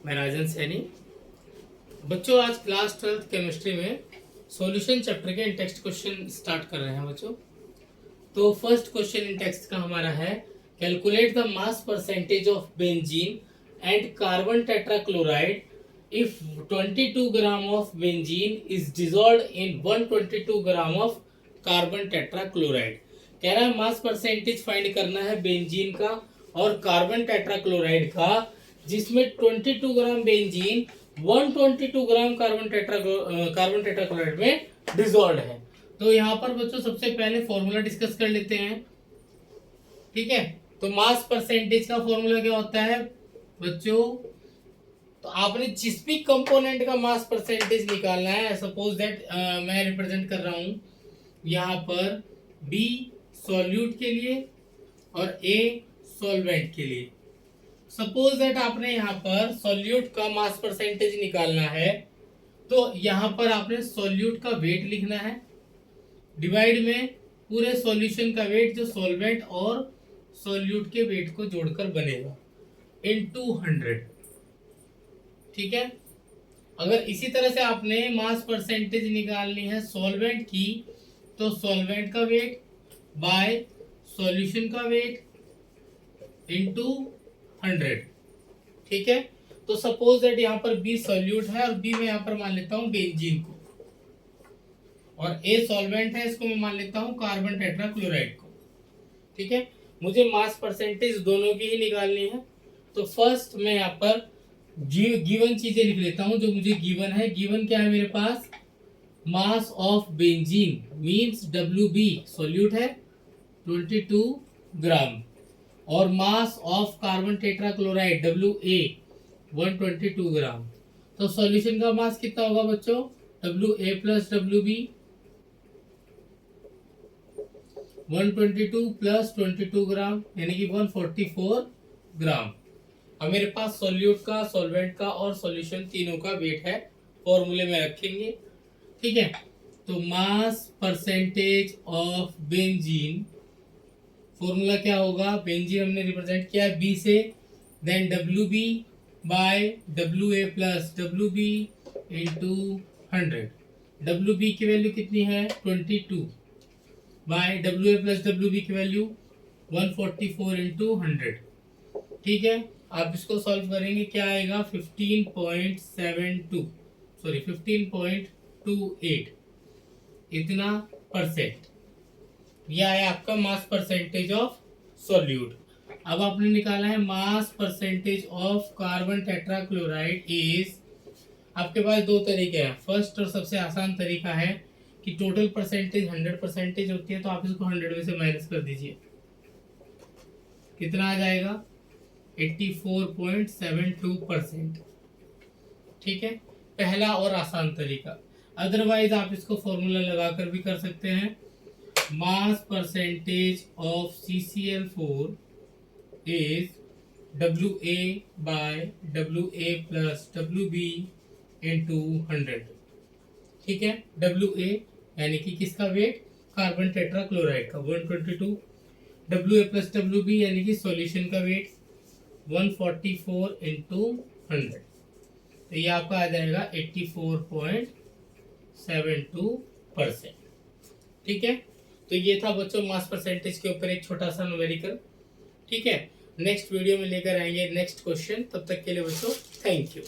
मैं राजन सैनी। बच्चों आज क्लास 12th केमिस्ट्री में सॉल्यूशन चैप्टर के इन टेक्स्ट क्वेश्चन स्टार्ट कर रहे हैं बच्चों। तो फर्स्ट क्वेश्चन इन टेक्स्ट का हमारा है, calculate the mass percentage of benzene and carbon tetrachloride if 22 gram of benzene is dissolved in 122 gram of carbon tetrachloride. कह रहा है मास परसेंटेज फाइंड करना है बेंजीन का और कार्बन टेट्राक्लोराइड का, जिसमें 22 gram benzene 122 gram carbon tetrachloride में डिसॉल्व्ड है। तो यहाँ पर बच्चों सबसे पहले फॉर्मूला डिस्कस कर लेते हैं। ठीक है, तो मास परसेंटेज का फॉर्मूला क्या होता है बच्चों? तो आपने जिस भी कंपोनेंट का मास परसेंटेज निकालना है, सपोज दैट मैं रिप्रेजेंट कर रहा हूं यहाँ पर बी सॉल्यूट के लिए और ए सॉल्वेंट के लिए। सपोज दैट आपने यहाँ पर सॉल्यूट का मास परसेंटेज निकालना है, तो यहाँ पर आपने सॉल्यूट का वेट लिखना है डिवाइड में पूरे सॉल्यूशन का वेट जो सॉल्वेंट और सॉल्यूट के वेट को जोड़कर बनेगा इनटू 100। ठीक है, अगर इसी तरह से आपने मास परसेंटेज निकालनी है सॉल्वेंट की, तो सॉल्वेंट का वेट बाय सॉल्यूशन का वेट इनटू 100। ठीक है, तो सपोज दैट यहाँ पर बी सॉल्यूट है और बी में यहाँ पर मान लेता हूँ बेंजीन को, और ए सॉल्वेंट है, इसको मैं मान लेता हूँ कार्बन टेट्राक्लोराइड को। ठीक है, मुझे मास परसेंटेज दोनों की ही निकालनी है। तो फर्स्ट मैं यहाँ पर गिवन चीजें लिख लेता हूँ जो मुझे गिवन है। गिवन क्या है मेरे पास? Mass of benzene means WB solute है 22 ग्राम, और mass of carbon tetrachloride WA 122 gram. तो सॉल्यूशन का मास कितना होगा बच्चों? WA plus WB 122 plus 22 gram यानी कि 144 ग्राम। अब मेरे पास सॉल्यूट का, सॉल्वेंट का और सॉल्यूशन तीनों का वेट है, फॉर्मूले में रखेंगे। ठीक है, तो mass percentage of benzene, formula क्या होगा? बेंजीन हमने रिप्रेजेंट किया बी से, then WB by WA plus WB into 100। WB की वैल्यू कितनी है? 22 बाय WA प्लस WB की वैल्यू 144 इनटू 100। ठीक है, आप इसको सॉल्व करेंगे, क्या आएगा? 15.28 इतना परसेंट। यह है आपका मास परसेंटेज ऑफ सॉल्यूट। अब आपने निकाला है मास percentage of carbon tetrachloride is, आपके पास दो तरीके हैं। फर्स्ट और सबसे आसान तरीका है कि टोटल परसेंटेज 100% होती है, तो आप इसको 100 में से माइनस कर दीजिए, कितना आ जाएगा? 84.72%। ठीक है, पहला और आसान तरीका। अदरवाइज आप इसको फॉर्मूला लगाकर भी कर सकते हैं। Mass percentage of CCl4 is WA by WA plus WB into 100। ठीक है, WA यानी कि किसका वेट? कार्बन टेट्राक्लोराइड का 122, WA प्लस WB यानी कि सॉल्यूशन का वेट 144 इनटू 100। तो ये आपका आ जाएगा 84.72%। ठीक है, तो ये था बच्चों मास परसेंटेज के ऊपर एक छोटा सा न्यूमेरिकल। ठीक है, नेक्स्ट वीडियो में लेकर आएंगे नेक्स्ट क्वेश्चन। तब तक के लिए बच्चों थैंक यू।